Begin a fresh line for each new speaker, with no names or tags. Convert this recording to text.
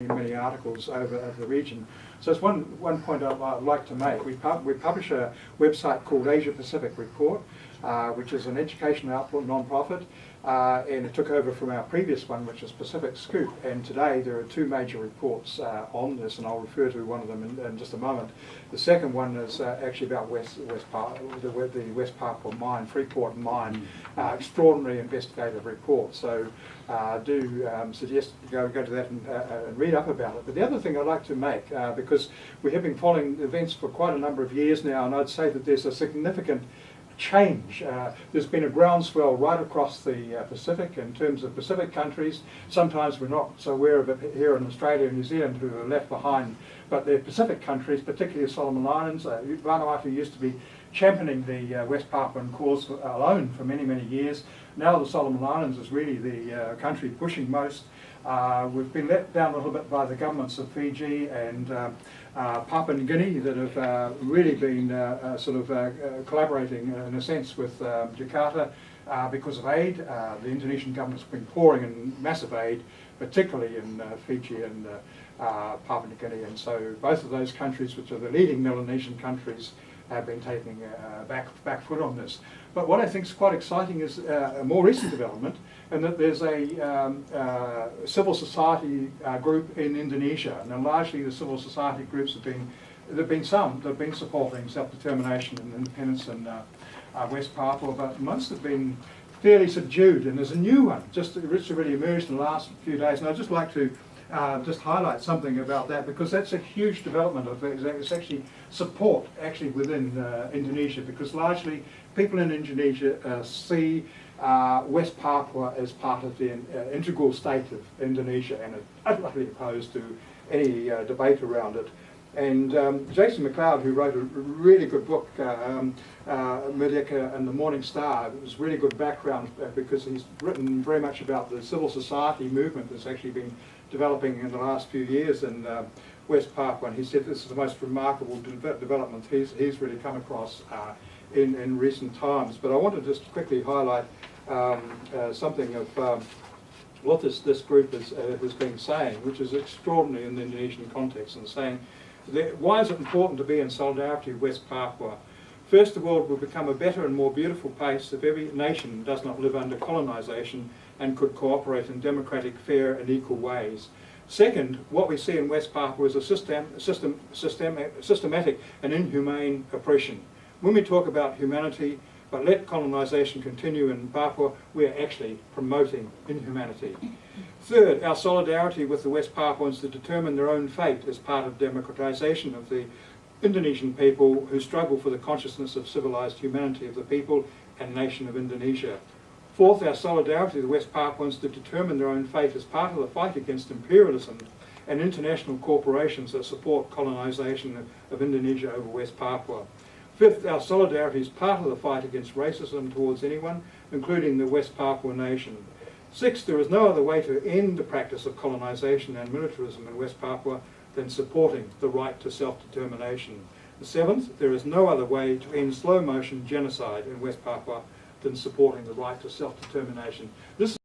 many articles over the region. So it's one point I'd like to make. We publish a website called Asia Pacific Report, which is an educational output non-profit, and it took over from our previous one, which is Pacific Scoop. And today there are two major reports on this, and I'll refer to one of them in just a moment. The second one is actually about the West Papua mine, Freeport mine, extraordinary investigative report. So do suggest you go to that and read up about it. But the other thing I'd like to make, because we have been following events for quite a number of years now, and I'd say that there's a significant change. There's been a groundswell right across the Pacific in terms of Pacific countries. Sometimes we're not so aware of it here in Australia and New Zealand, who are left behind, but the Pacific countries, particularly the Solomon Islands, Vanuatu used to be championing the West Papuan cause alone for many, many years. Now the Solomon Islands is really the country pushing most. We've been let down a little bit by the governments of Fiji and Papua New Guinea that have really been collaborating in a sense with Jakarta because of aid. The Indonesian government's been pouring in massive aid, particularly in Fiji and Papua New Guinea, and so both of those countries, which are the leading Melanesian countries, have been taking back foot on this. But what I think is quite exciting is a more recent development, and that there's a civil society group in Indonesia, and largely the civil society groups have been supporting self-determination and independence in West Papua, but most have been fairly subdued. And there's a new one just really emerged in the last few days, and I'd just like to just highlight something about that, because that's a huge development of it's actually support within Indonesia, because largely people in Indonesia see West Papua as part of the integral state of Indonesia and are utterly opposed to any debate around it. And Jason McLeod, who wrote a really good book, Merdeka and the Morning Star, it was really good background because he's written very much about the civil society movement that's actually been developing in the last few years in West Papua, and he said this is the most remarkable development he's really come across in recent times. But I want to just quickly highlight something of what this group has been saying, which is extraordinary in the Indonesian context, and saying, why is it important to be in solidarity with West Papua? First, the world will become a better and more beautiful place if every nation does not live under colonisation and could cooperate in democratic, fair and equal ways. Second, what we see in West Papua is a systematic and inhumane oppression. When we talk about humanity, but let colonisation continue in Papua, we are actually promoting inhumanity. Third, our solidarity with the West Papuans to determine their own fate is part of democratisation of the Indonesian people who struggle for the consciousness of civilised humanity of the people and nation of Indonesia. Fourth, our solidarity with the West Papuans to determine their own fate is part of the fight against imperialism and international corporations that support colonisation of Indonesia over West Papua. Fifth, our solidarity is part of the fight against racism towards anyone, including the West Papua nation. Sixth, there is no other way to end the practice of colonisation and militarism in West Papua than supporting the right to self-determination. Seventh, there is no other way to end slow-motion genocide in West Papua than supporting the right to self-determination. This